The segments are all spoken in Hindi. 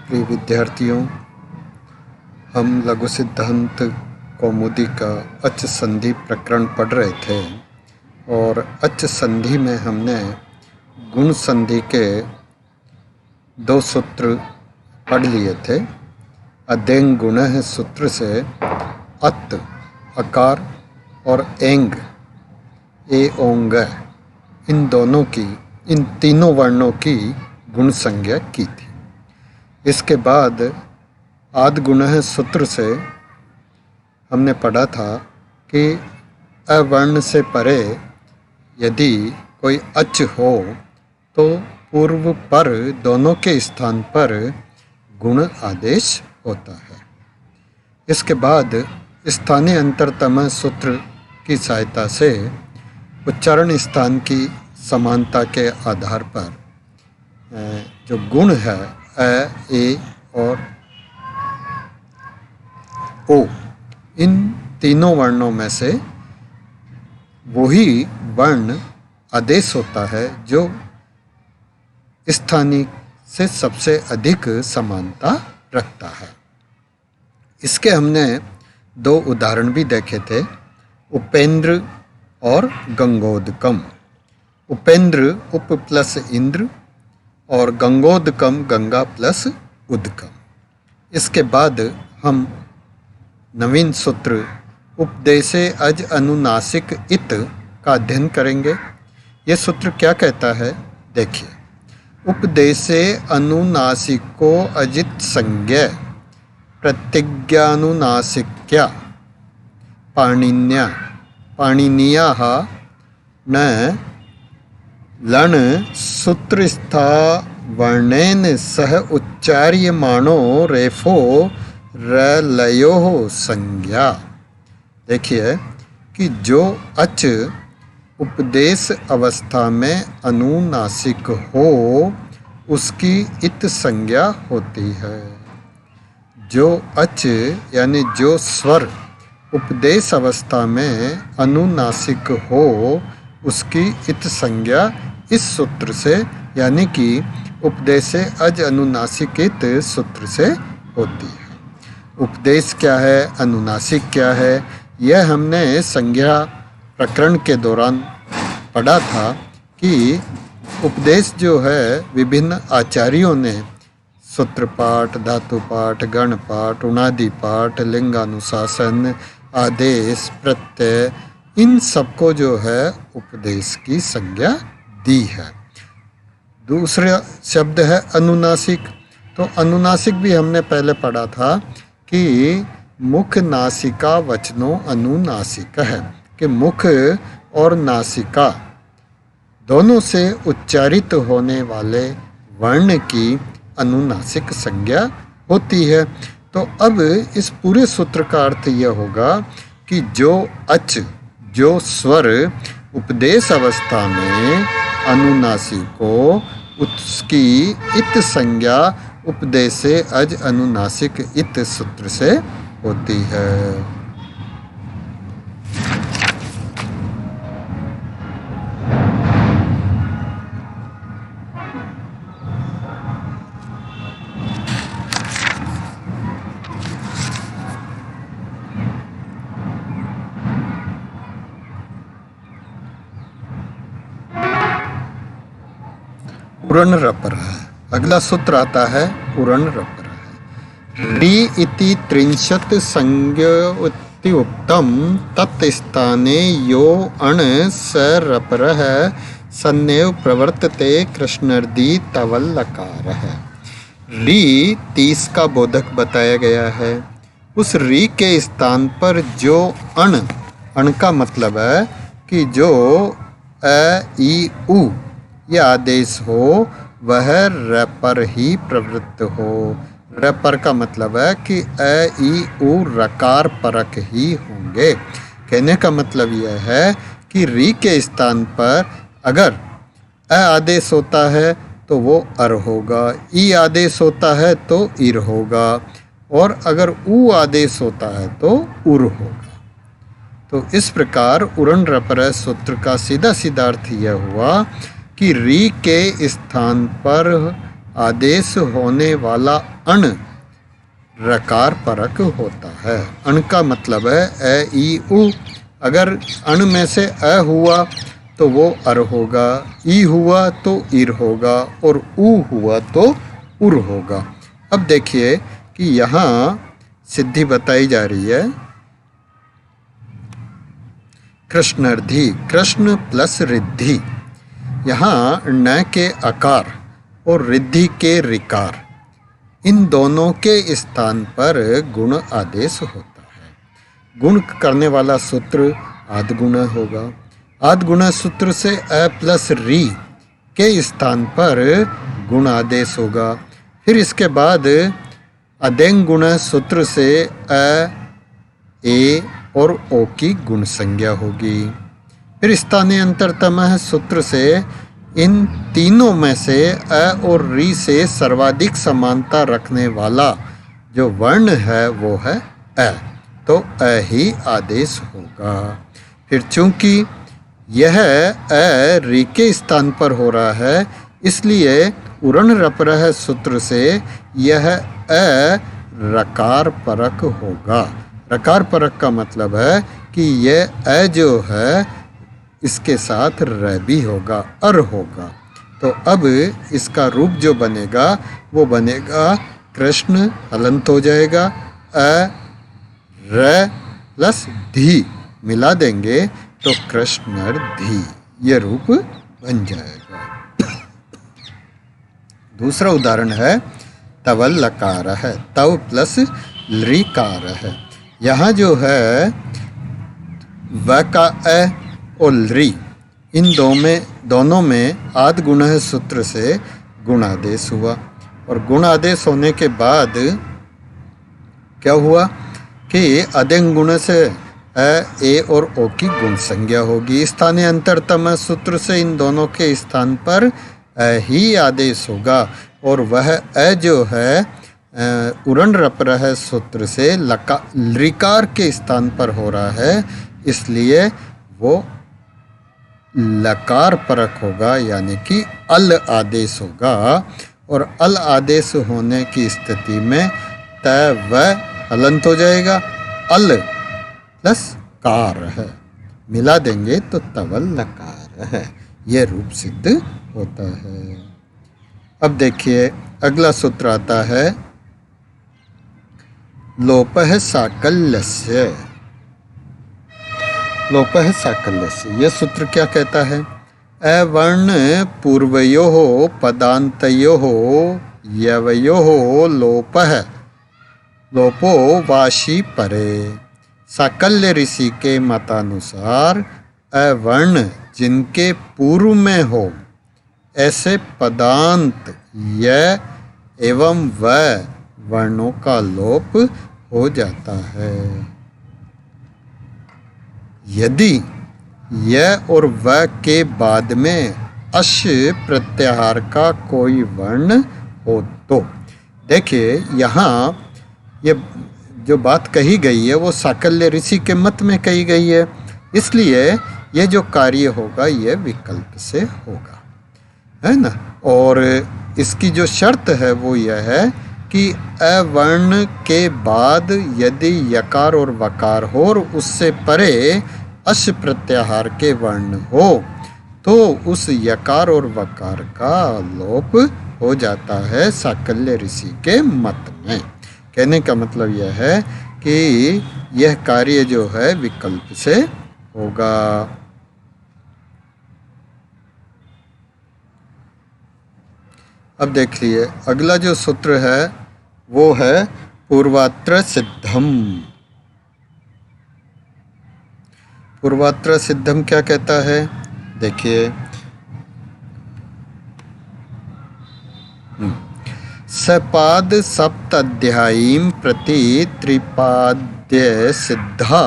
प्रिय विद्यार्थियों, हम लघु सिद्धांत कौमुदी का अच संधि प्रकरण पढ़ रहे थे और अच संधि में हमने गुण संधि के 2 सूत्र पढ़ लिए थे। अदेंग गुणः सूत्र से अत अकार और एंग ए ओंग इन तीनों वर्णों की गुण संज्ञा की थी। इसके बाद आद गुणः सूत्र से हमने पढ़ा था कि अवर्ण से परे यदि कोई अच हो तो पूर्व पर दोनों के स्थान पर गुण आदेश होता है। इसके बाद स्थानीय अंतरतम सूत्र की सहायता से उच्चारण स्थान की समानता के आधार पर जो गुण है अ, ए और ओ, इन तीनों वर्णों में से वही वर्ण आदेश होता है जो स्थानीय से सबसे अधिक समानता रखता है। इसके हमने 2 उदाहरण भी देखे थे, उपेंद्र और गंगोदकम। उपेंद्र उप प्लस इंद्र और गंगोदकम गंगा प्लस उदकम। इसके बाद हम नवीन सूत्र उपदेशे अज अनुनासिक इत का अध्ययन करेंगे। यह सूत्र क्या कहता है, देखिए। उपदेशे अनुनासिको अजित संज्ञा प्रतिज्ञानुनासिक्या पाणिनीयाः न लण सूत्रस्था वर्णेन सह उच्चार्यमाणो रेफो रलयो संज्ञा। देखिए कि जो अच उपदेश अवस्था में अनुनासिक हो उसकी इत संज्ञा होती है। जो अच यानी जो स्वर उपदेश अवस्था में अनुनासिक हो उसकी इत संज्ञा इस सूत्र से यानी कि उपदेशे अज अनुनासिक सूत्र से होती है। उपदेश क्या है, अनुनासिक क्या है, यह हमने संज्ञा प्रकरण के दौरान पढ़ा था कि उपदेश जो है विभिन्न आचार्यों ने सूत्र पाठ, धातु पाठ, गण पाठ, उणादि पाठ, लिंगानुशासन, आदेश, प्रत्यय, इन सबको जो है उपदेश की संज्ञा दी है। दूसरा शब्द है अनुनासिक। तो अनुनासिक भी हमने पहले पढ़ा था कि मुख नासिका वचनों अनुनासिक है, कि मुख और नासिका दोनों से उच्चारित होने वाले वर्ण की अनुनासिक संज्ञा होती है। तो अब इस पूरे सूत्र का अर्थ यह होगा कि जो अच, जो स्वर उपदेश अवस्था में अनुनासिक हो उसकी इत संज्ञा उपदेशे अज अनुनासिक इत सूत्र से होती है। उरण रपर है। अगला सूत्र आता है उरण रपर है। री इति त्रिंशत् संज्ञोति उक्तम तत्स्थाने यो अण स रपरः सन्नेव प्रवर्तते कृष्णर्दी तवल लकार है। री 30 का बोधक बताया गया है। उस री के स्थान पर जो अण का मतलब है कि जो अ ई उ ये आदेश हो वह र पर ही प्रवृत्त हो। र पर का मतलब है कि अ ई उ रकार परक ही होंगे। कहने का मतलब यह है कि री के स्थान पर अगर अ आदेश होता है तो वो अर होगा, ई आदेश होता है तो इर होगा, और अगर उ आदेश होता है तो उर होगा। तो इस प्रकार उरण रपर सूत्र का सीधा सीधा अर्थ यह हुआ कि री के स्थान पर आदेश होने वाला अण रकार परक होता है। अण का मतलब है अ, ई, उ। अगर अण में से अ हुआ तो वो अर होगा, ई हुआ तो इर होगा और उ हुआ तो उर होगा। अब देखिए कि यहाँ सिद्धि बताई जा रही है कृष्णर्धि, कृष्ण प्लस रिद्धि। यहाँ न के अकार और रिद्धि के रिकार, इन दोनों के स्थान पर गुण आदेश होता है। गुण करने वाला सूत्र आद्गुण होगा। आद्गुण सूत्र से अ प्लस री के स्थान पर गुण आदेश होगा। फिर इसके बाद अदेंग गुण सूत्र से अ, ए और ओ की गुण संज्ञा होगी। फिर स्थानीय अंतरतमः सूत्र से इन तीनों में से अ और री से सर्वाधिक समानता रखने वाला जो वर्ण है वो है अ, तो अ ही आदेश होगा। फिर चूंकि यह अ री के स्थान पर हो रहा है, इसलिए उरण रपरह सूत्र से यह अ रकार परक होगा। रकार परक का मतलब है कि यह अ जो है इसके साथ र भी होगा, अर होगा। तो अब इसका रूप जो बनेगा वो बनेगा कृष्ण, हलंत हो जाएगा, अ र प्लस धी मिला देंगे तो कृष्णर्धि, ये रूप बन जाएगा। दूसरा उदाहरण है तवल लकार है, तव प्लस लृकार है। यहाँ जो है व का अ और लृ, इन दोनों में आद्गुण सूत्र से गुणादेश हुआ और गुणादेश होने के बाद क्या हुआ कि अदेंग गुण से अ, ए और ओ की गुण संज्ञा होगी। स्थानीय अंतरतम सूत्र से इन दोनों के स्थान पर अ ही आदेश होगा और वह अ जो है उरण रपरह सूत्र से लृकार के स्थान पर हो रहा है, इसलिए वो लकार परक होगा, यानी कि अल आदेश होगा। और अल आदेश होने की स्थिति में त व हलंत हो जाएगा, अल प्लस कार है, मिला देंगे तो तवल लकार है, यह रूप सिद्ध होता है। अब देखिए अगला सूत्र आता है लोपः साकल्यस्य। लोपः साकल्यस्य, यह सूत्र क्या कहता है? अवर्ण पूर्वयोः पदान्तयोः यवयोः लोपः लोपो वाशी परे। साकल्य ऋषि के मतानुसार अवर्ण जिनके पूर्व में हो ऐसे पदांत य एवं व वर्णों का लोप हो जाता है। यदि य और व के बाद में अश प्रत्याहार का कोई वर्ण हो तो। देखिए यहाँ ये जो बात कही गई है वो साकल्य ऋषि के मत में कही गई है, इसलिए ये जो कार्य होगा ये विकल्प से होगा, है ना। और इसकी जो शर्त है वो यह है कि अवर्ण के बाद यदि यकार और वकार हो और उससे परे अश प्रत्याहार के वर्ण हो तो उस यकार और वकार का लोप हो जाता है साकल्य ऋषि के मत में। कहने का मतलब यह है कि यह कार्य जो है विकल्प से होगा। अब देखिए अगला जो सूत्र है वो है पूर्वात्र सिद्धम। पूर्वात्र सिद्धम क्या कहता है? देखिए सपाद सप्ताध्यायीं प्रति त्रिपाद्य सिद्धा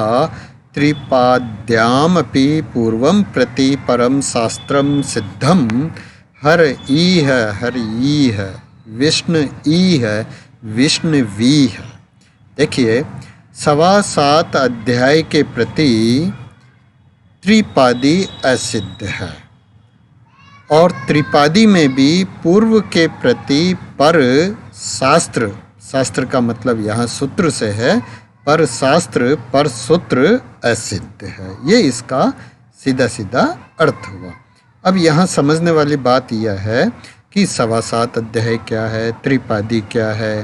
त्रिपाद्यामपि पूर्वं प्रति परम शास्त्रम सिद्धम हर ईह हर ईह विष्णु ईह विष्णुवी है। देखिए 7.25 अध्याय के प्रति त्रिपादी असिद्ध है। और त्रिपादी में भी पूर्व के प्रति पर शास्त्र, शास्त्र का मतलब यहाँ सूत्र से है, पर शास्त्र पर सूत्र असिद्ध है। ये इसका सीधा सीधा अर्थ हुआ। अब यहाँ समझने वाली बात यह है कि 7.25 अध्याय क्या है, त्रिपादी क्या है।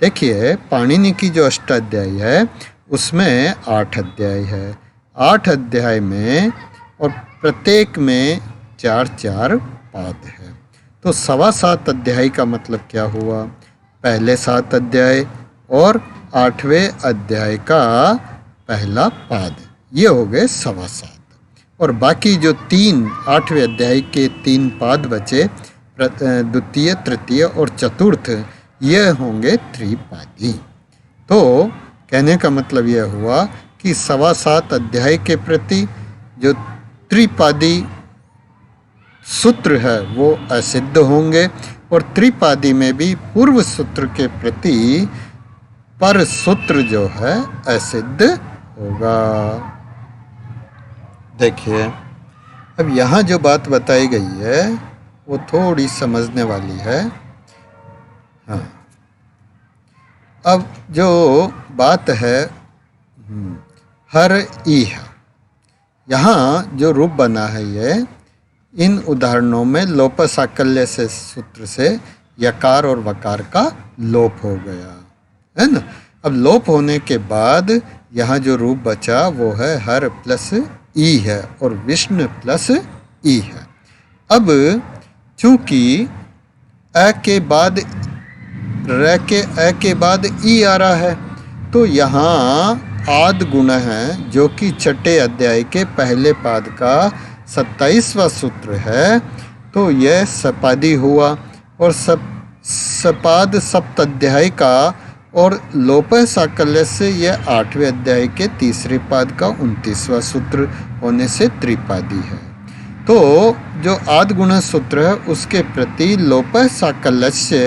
देखिए पाणिनि की जो अष्टाध्यायी है उसमें 8 अध्याय है। 8 अध्याय में और प्रत्येक में 4-4 पाद है। तो 7.25 अध्याय का मतलब क्या हुआ, पहले 7 अध्याय और 8वें अध्याय का पहला पाद, ये हो गए 7.25। और बाकी जो 8वें अध्याय के 3 पाद बचे, द्वितीय, तृतीय और चतुर्थ, ये होंगे त्रिपादी। तो कहने का मतलब यह हुआ कि 7.25 अध्याय के प्रति जो त्रिपादी सूत्र है वो असिद्ध होंगे, और त्रिपादी में भी पूर्व सूत्र के प्रति पर सूत्र जो है असिद्ध होगा। देखिए अब यहाँ जो बात बताई गई है वो थोड़ी समझने वाली है। हाँ, अब जो बात है हर ई है, यहाँ जो रूप बना है ये इन उदाहरणों में लोप साकल्य से सूत्र से यकार और वकार का लोप हो गया है ना। अब लोप होने के बाद यहाँ जो रूप बचा वो है हर प्लस ई है और विष्णु प्लस ई है। अब चूंकि अ के बाद र के अ के बाद ई आ रहा है, तो यहाँ आद गुण है जो कि छठे अध्याय के पहले पाद का 27वां सूत्र है। तो यह सपादी हुआ, और सपाद सप्ताध्याय का और लोप साकल्य से यह 8वें अध्याय के तीसरे पाद का 29वां सूत्र होने से त्रिपादी है। तो जो आद गुण सूत्र है उसके प्रति लोप साकल्य से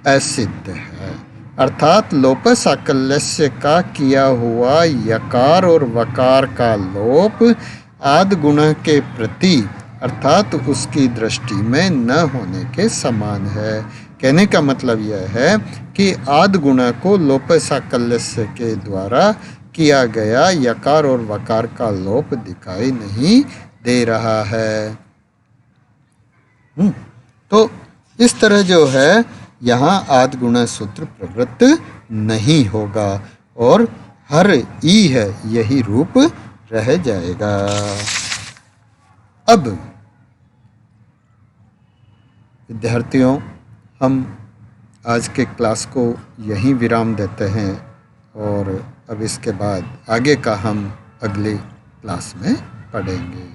असिद्ध है, अर्थात लोप साकल्य का किया हुआ यकार और वकार का लोप आद गुण के प्रति अर्थात उसकी दृष्टि में न होने के समान है। कहने का मतलब यह है कि आद गुण को लोप साकल्य के द्वारा किया गया यकार और वकार का लोप दिखाई नहीं दे रहा है। तो इस तरह जो है यहाँ आद गुण सूत्र प्रवृत्त नहीं होगा और हर ई है यही रूप रह जाएगा। अब विद्यार्थियों, हम आज के क्लास को यहीं विराम देते हैं और अब इसके बाद आगे का हम अगले क्लास में पढ़ेंगे।